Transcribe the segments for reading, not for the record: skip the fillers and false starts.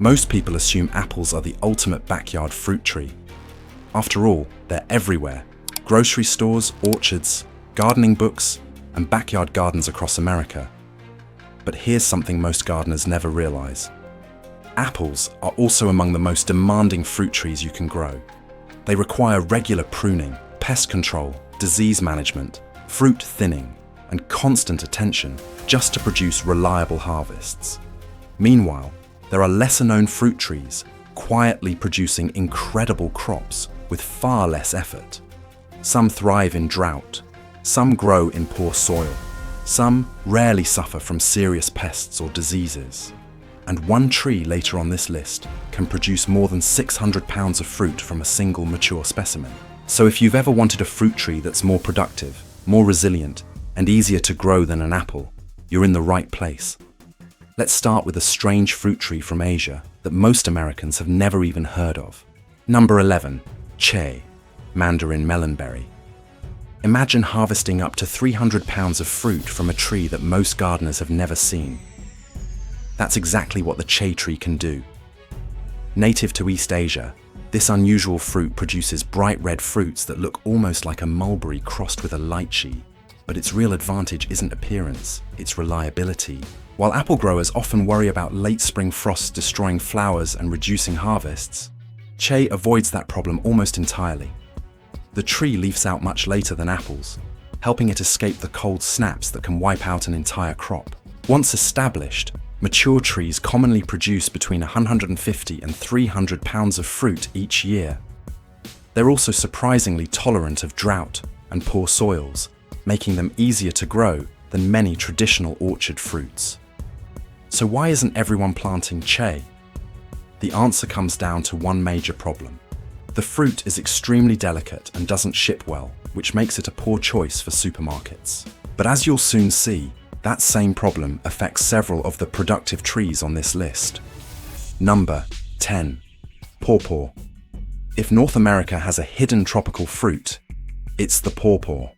Most people assume apples are the ultimate backyard fruit tree. After all, they're everywhere. Grocery stores, orchards, gardening books, and backyard gardens across America. But here's something most gardeners never realize. Apples are also among the most demanding fruit trees you can grow. They require regular pruning, pest control, disease management, fruit thinning, and constant attention just to produce reliable harvests. Meanwhile, there are lesser-known fruit trees quietly producing incredible crops with far less effort. Some thrive in drought, some grow in poor soil, some rarely suffer from serious pests or diseases. And one tree later on this list can produce more than 600 pounds of fruit from a single mature specimen. So if you've ever wanted a fruit tree that's more productive, more resilient, and easier to grow than an apple, you're in the right place. Let's start with a strange fruit tree from Asia that most Americans have never even heard of. Number 11. Cherry, Mandarin melonberry. Imagine harvesting up to 300 pounds of fruit from a tree that most gardeners have never seen. That's exactly what the cherry tree can do. Native to East Asia, this unusual fruit produces bright red fruits that look almost like a mulberry crossed with a lychee. But its real advantage isn't appearance, it's reliability. While apple growers often worry about late spring frosts destroying flowers and reducing harvests, cherry avoids that problem almost entirely. The tree leaves out much later than apples, helping it escape the cold snaps that can wipe out an entire crop. Once established, mature trees commonly produce between 150 and 300 pounds of fruit each year. They're also surprisingly tolerant of drought and poor soils, making them easier to grow than many traditional orchard fruits. So why isn't everyone planting cherry? The answer comes down to one major problem. The fruit is extremely delicate and doesn't ship well, which makes it a poor choice for supermarkets. But as you'll soon see, that same problem affects several of the productive trees on this list. Number 10. Pawpaw. If North America has a hidden tropical fruit, it's the pawpaw.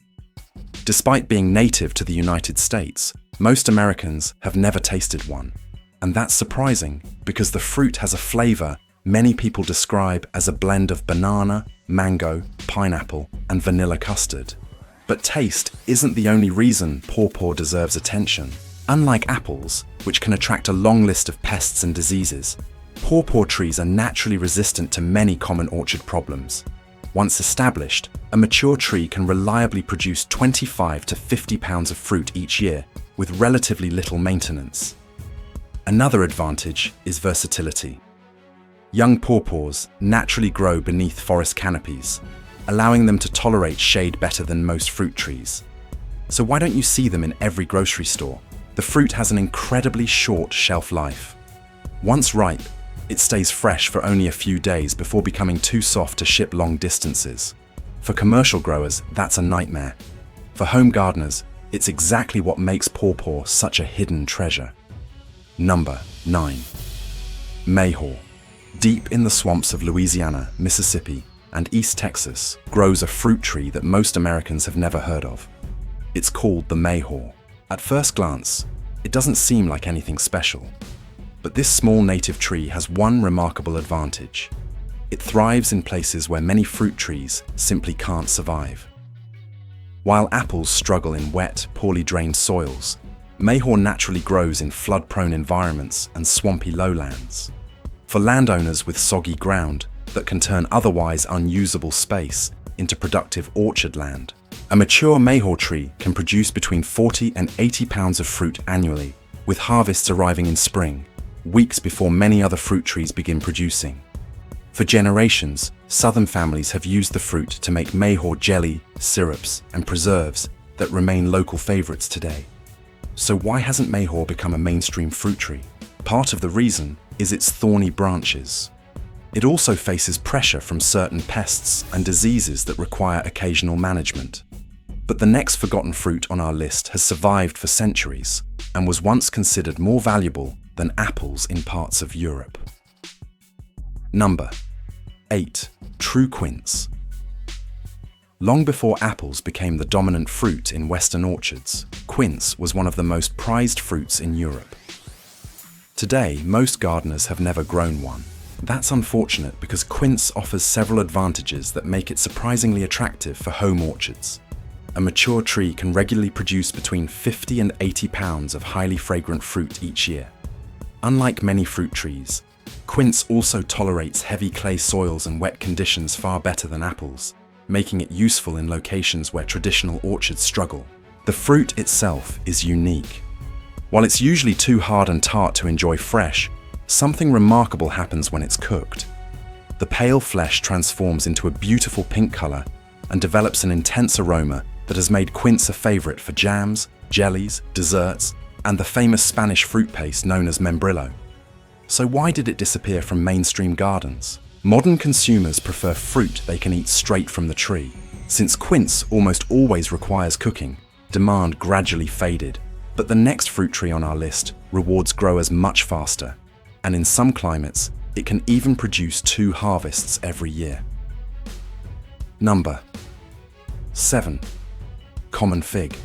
Despite being native to the United States, most Americans have never tasted one. And that's surprising because the fruit has a flavor many people describe as a blend of banana, mango, pineapple, and vanilla custard. But taste isn't the only reason pawpaw deserves attention. Unlike apples, which can attract a long list of pests and diseases, pawpaw trees are naturally resistant to many common orchard problems. Once established, a mature tree can reliably produce 25 to 50 pounds of fruit each year, with relatively little maintenance. Another advantage is versatility. Young pawpaws naturally grow beneath forest canopies, allowing them to tolerate shade better than most fruit trees. So why don't you see them in every grocery store? The fruit has an incredibly short shelf life. Once ripe, it stays fresh for only a few days before becoming too soft to ship long distances. For commercial growers, that's a nightmare. For home gardeners, it's exactly what makes pawpaw such a hidden treasure. Number 9. Mayhaw. Deep in the swamps of Louisiana, Mississippi, and East Texas grows a fruit tree that most Americans have never heard of. It's called the mayhaw. At first glance, it doesn't seem like anything special. But this small native tree has one remarkable advantage. It thrives in places where many fruit trees simply can't survive. While apples struggle in wet, poorly drained soils, mayhaw naturally grows in flood-prone environments and swampy lowlands. For landowners with soggy ground that can turn otherwise unusable space into productive orchard land, a mature mayhaw tree can produce between 40 and 80 pounds of fruit annually, with harvests arriving in spring, weeks before many other fruit trees begin producing. For generations, Southern families have used the fruit to make mayhaw jelly, syrups, and preserves that remain local favorites today. So why hasn't mayhaw become a mainstream fruit tree? Part of the reason is its thorny branches. It also faces pressure from certain pests and diseases that require occasional management. But the next forgotten fruit on our list has survived for centuries and was once considered more valuable than apples in parts of Europe. Number 8. True Quince. Long before apples became the dominant fruit in Western orchards, quince was one of the most prized fruits in Europe. Today, most gardeners have never grown one. That's unfortunate because Quince offers several advantages that make it surprisingly attractive for home orchards. A mature tree can regularly produce between 50 and 80 pounds of highly fragrant fruit each year. Unlike many fruit trees, Quince also tolerates heavy clay soils and wet conditions far better than apples, making it useful in locations where traditional orchards struggle. The fruit itself is unique. While it's usually too hard and tart to enjoy fresh, something remarkable happens when it's cooked. The pale flesh transforms into a beautiful pink color and develops an intense aroma that has made Quince a favorite for jams, jellies, desserts, and the famous Spanish fruit paste known as membrillo. So why did it disappear from mainstream gardens? Modern consumers prefer fruit they can eat straight from the tree. Since Quince almost always requires cooking, demand gradually faded. But the next fruit tree on our list rewards growers much faster, and in some climates, it can even produce 2 harvests every year. Number 7. Common fig.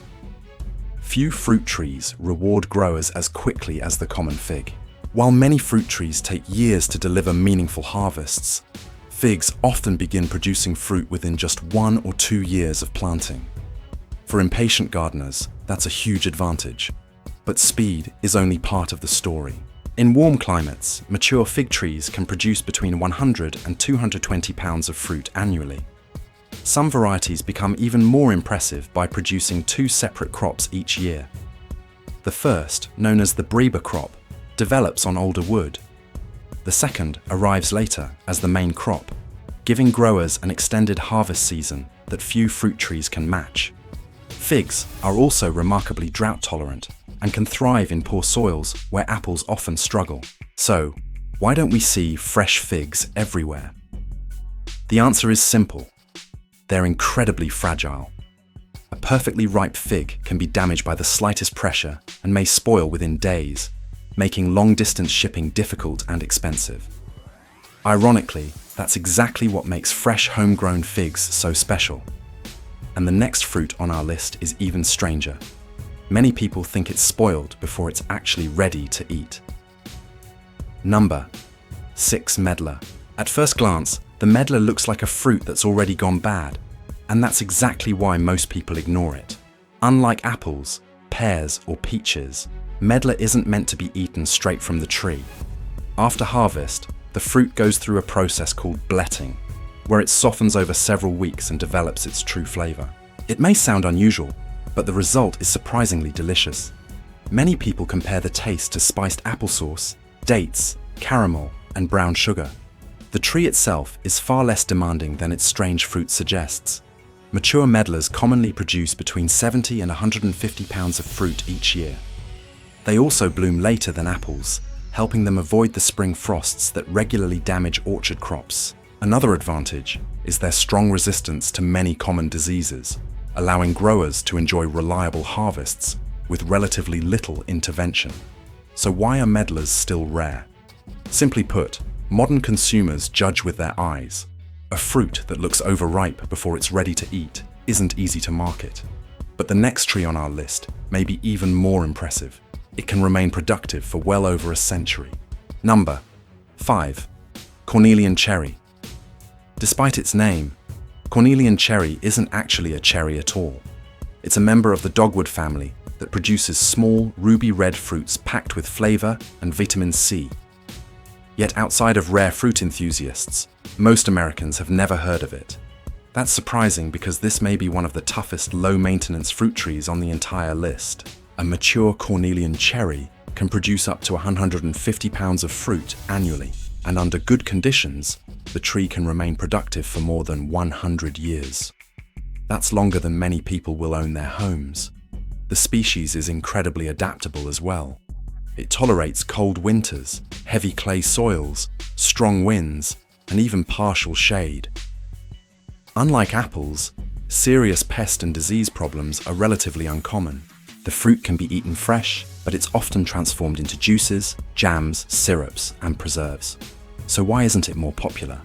Few fruit trees reward growers as quickly as the common fig. While many fruit trees take years to deliver meaningful harvests, figs often begin producing fruit within just 1 or 2 years of planting. For impatient gardeners, that's a huge advantage. But speed is only part of the story. In warm climates, mature fig trees can produce between 100 and 220 pounds of fruit annually. Some varieties become even more impressive by producing 2 separate crops each year. The first, known as the Breba crop, develops on older wood. The second arrives later as the main crop, giving growers an extended harvest season that few fruit trees can match. Figs are also remarkably drought tolerant and can thrive in poor soils where apples often struggle. So, why don't we see fresh figs everywhere? The answer is simple. They're incredibly fragile. A perfectly ripe fig can be damaged by the slightest pressure and may spoil within days, making long-distance shipping difficult and expensive. Ironically, that's exactly what makes fresh homegrown figs so special. And the next fruit on our list is even stranger. Many people think it's spoiled before it's actually ready to eat. Number 6. Medlar. At first glance, the medlar looks like a fruit that's already gone bad, and that's exactly why most people ignore it. Unlike apples, pears, or peaches, medlar isn't meant to be eaten straight from the tree. After harvest, the fruit goes through a process called bletting, where it softens over several weeks and develops its true flavor. It may sound unusual, but the result is surprisingly delicious. Many people compare the taste to spiced applesauce, dates, caramel, and brown sugar. The tree itself is far less demanding than its strange fruit suggests. Mature medlars commonly produce between 70 and 150 pounds of fruit each year. They also bloom later than apples, helping them avoid the spring frosts that regularly damage orchard crops. Another advantage is their strong resistance to many common diseases, allowing growers to enjoy reliable harvests with relatively little intervention. So why are medlars still rare? Simply put, modern consumers judge with their eyes. A fruit that looks overripe before it's ready to eat isn't easy to market. But the next tree on our list may be even more impressive. It can remain productive for well over a century. Number 5. Cornelian Cherry. Despite its name, Cornelian Cherry isn't actually a cherry at all. It's a member of the dogwood family that produces small, ruby red fruits packed with flavor and vitamin C. Yet outside of rare fruit enthusiasts, most Americans have never heard of it. That's surprising because this may be one of the toughest low-maintenance fruit trees on the entire list. A mature Cornelian cherry can produce up to 150 pounds of fruit annually, and under good conditions, the tree can remain productive for more than 100 years. That's longer than many people will own their homes. The species is incredibly adaptable as well. It tolerates cold winters, heavy clay soils, strong winds, and even partial shade. Unlike apples, serious pest and disease problems are relatively uncommon. The fruit can be eaten fresh, but it's often transformed into juices, jams, syrups, and preserves. So why isn't it more popular?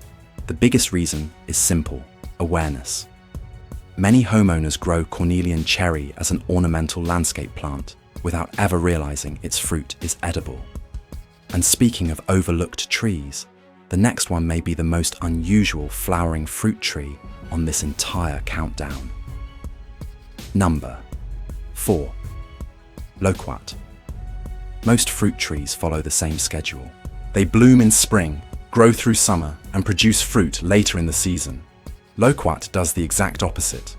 The biggest reason is simple: awareness. Many homeowners grow Cornelian cherry as an ornamental landscape plant without ever realizing its fruit is edible. And speaking of overlooked trees, the next one may be the most unusual flowering fruit tree on this entire countdown. Number 4. Loquat. Most fruit trees follow the same schedule. They bloom in spring, grow through summer, and produce fruit later in the season. Loquat does the exact opposite.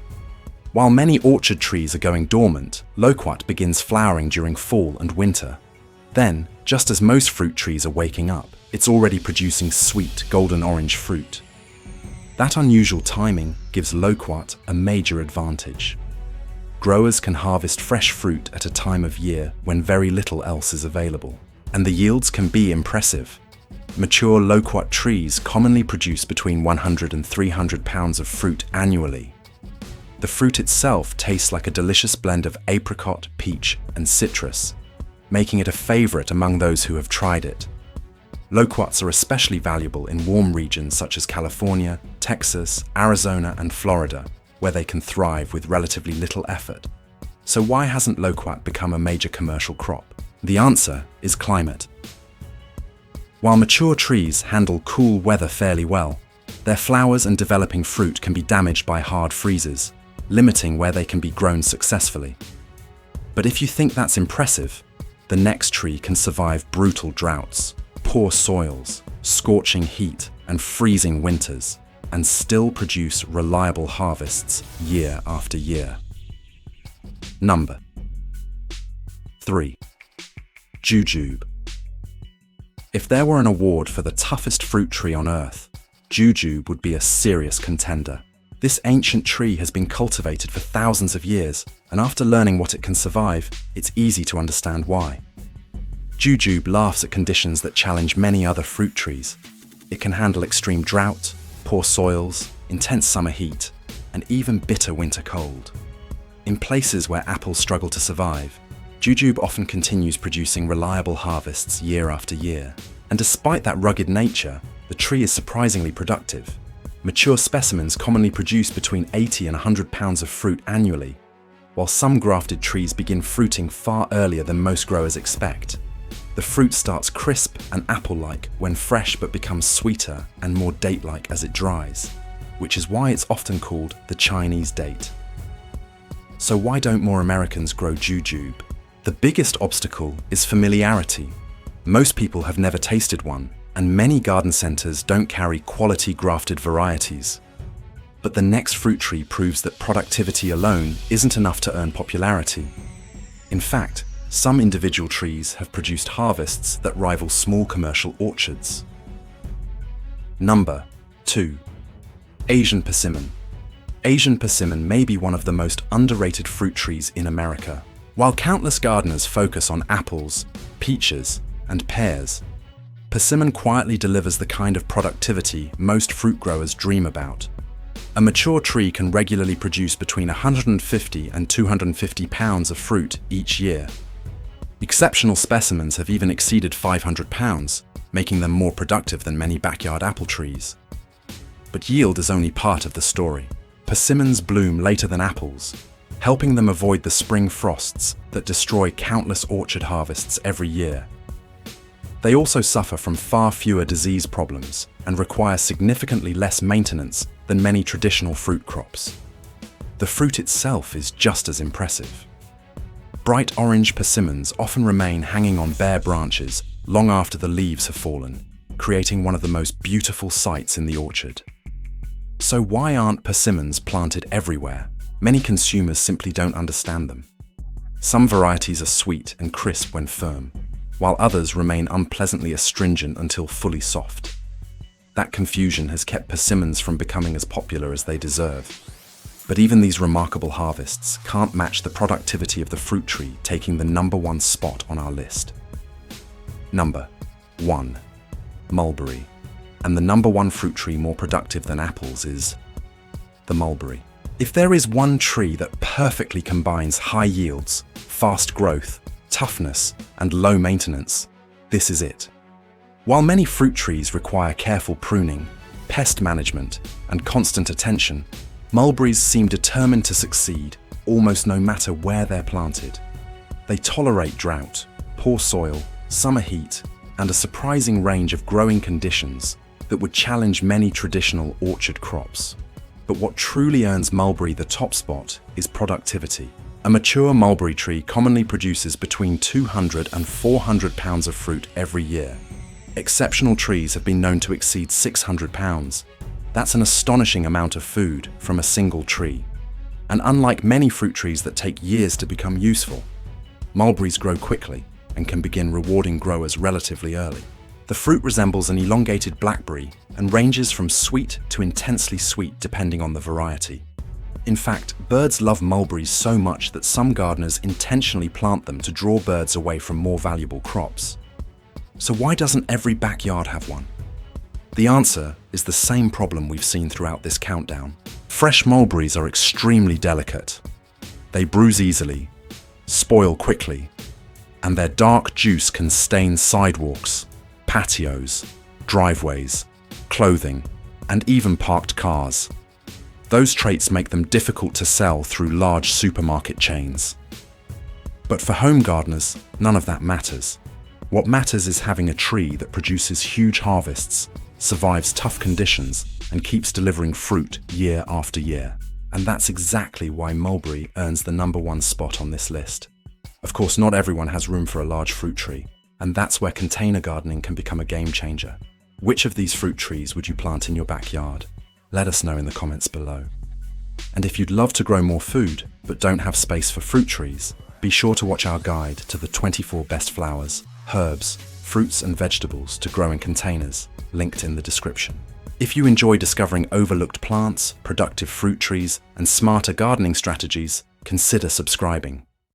While many orchard trees are going dormant, Loquat begins flowering during fall and winter. Then, just as most fruit trees are waking up, it's already producing sweet golden orange fruit. That unusual timing gives Loquat a major advantage. Growers can harvest fresh fruit at a time of year when very little else is available, and the yields can be impressive. Mature Loquat trees commonly produce between 100 and 300 pounds of fruit annually. The fruit itself tastes like a delicious blend of apricot, peach, and citrus, making it a favorite among those who have tried it. Loquats are especially valuable in warm regions such as California, Texas, Arizona, and Florida, where they can thrive with relatively little effort. So why hasn't Loquat become a major commercial crop? The answer is climate. While mature trees handle cool weather fairly well, their flowers and developing fruit can be damaged by hard freezes, limiting where they can be grown successfully. But if you think that's impressive, the next tree can survive brutal droughts, poor soils, scorching heat, and freezing winters, and still produce reliable harvests year after year. Number 3. Jujube. If there were an award for the toughest fruit tree on earth, Jujube would be a serious contender. This ancient tree has been cultivated for thousands of years, and after learning what it can survive, it's easy to understand why. Jujube laughs at conditions that challenge many other fruit trees. It can handle extreme drought, poor soils, intense summer heat, and even bitter winter cold. In places where apples struggle to survive, Jujube often continues producing reliable harvests year after year. And despite that rugged nature, the tree is surprisingly productive. Mature specimens commonly produce between 80 and 100 pounds of fruit annually, while some grafted trees begin fruiting far earlier than most growers expect. The fruit starts crisp and apple-like when fresh but becomes sweeter and more date-like as it dries, which is why it's often called the Chinese date. So why don't more Americans grow Jujube? The biggest obstacle is familiarity. Most people have never tasted one, and many garden centers don't carry quality grafted varieties. But the next fruit tree proves that productivity alone isn't enough to earn popularity. In fact, some individual trees have produced harvests that rival small commercial orchards. Number 2. Asian Persimmon. Asian Persimmon may be one of the most underrated fruit trees in America. While countless gardeners focus on apples, peaches, and pears, Persimmon quietly delivers the kind of productivity most fruit growers dream about. A mature tree can regularly produce between 150 and 250 pounds of fruit each year. Exceptional specimens have even exceeded 500 pounds, making them more productive than many backyard apple trees. But yield is only part of the story. Persimmons bloom later than apples, helping them avoid the spring frosts that destroy countless orchard harvests every year. They also suffer from far fewer disease problems and require significantly less maintenance than many traditional fruit crops. The fruit itself is just as impressive. Bright orange persimmons often remain hanging on bare branches long after the leaves have fallen, creating one of the most beautiful sights in the orchard. So why aren't persimmons planted everywhere? Many consumers simply don't understand them. Some varieties are sweet and crisp when firm, while others remain unpleasantly astringent until fully soft. That confusion has kept persimmons from becoming as popular as they deserve. But even these remarkable harvests can't match the productivity of the fruit tree taking the #1 spot on our list. Number 1. Mulberry. And the #1 fruit tree more productive than apples is the mulberry. If there is one tree that perfectly combines high yields, fast growth, toughness, and low maintenance, this is it. While many fruit trees require careful pruning, pest management, and constant attention, mulberries seem determined to succeed almost no matter where they're planted. They tolerate drought, poor soil, summer heat, and a surprising range of growing conditions that would challenge many traditional orchard crops. But what truly earns mulberry the top spot is productivity. A mature mulberry tree commonly produces between 200 and 400 pounds of fruit every year. Exceptional trees have been known to exceed 600 pounds. That's an astonishing amount of food from a single tree. And unlike many fruit trees that take years to become useful, mulberries grow quickly and can begin rewarding growers relatively early. The fruit resembles an elongated blackberry and ranges from sweet to intensely sweet depending on the variety. In fact, birds love mulberries so much that some gardeners intentionally plant them to draw birds away from more valuable crops. So why doesn't every backyard have one? The answer is the same problem we've seen throughout this countdown. Fresh mulberries are extremely delicate. They bruise easily, spoil quickly, and their dark juice can stain sidewalks, patios, driveways, clothing, and even parked cars. Those traits make them difficult to sell through large supermarket chains. But for home gardeners, none of that matters. What matters is having a tree that produces huge harvests, survives tough conditions, and keeps delivering fruit year after year. And that's exactly why mulberry earns the #1 spot on this list. Of course, not everyone has room for a large fruit tree, and that's where container gardening can become a game changer. Which of these fruit trees would you plant in your backyard? Let us know in the comments below. And if you'd love to grow more food, but don't have space for fruit trees, be sure to watch our guide to the 24 best flowers, herbs, fruits and vegetables to grow in containers, linked in the description. If you enjoy discovering overlooked plants, productive fruit trees, and smarter gardening strategies, consider subscribing.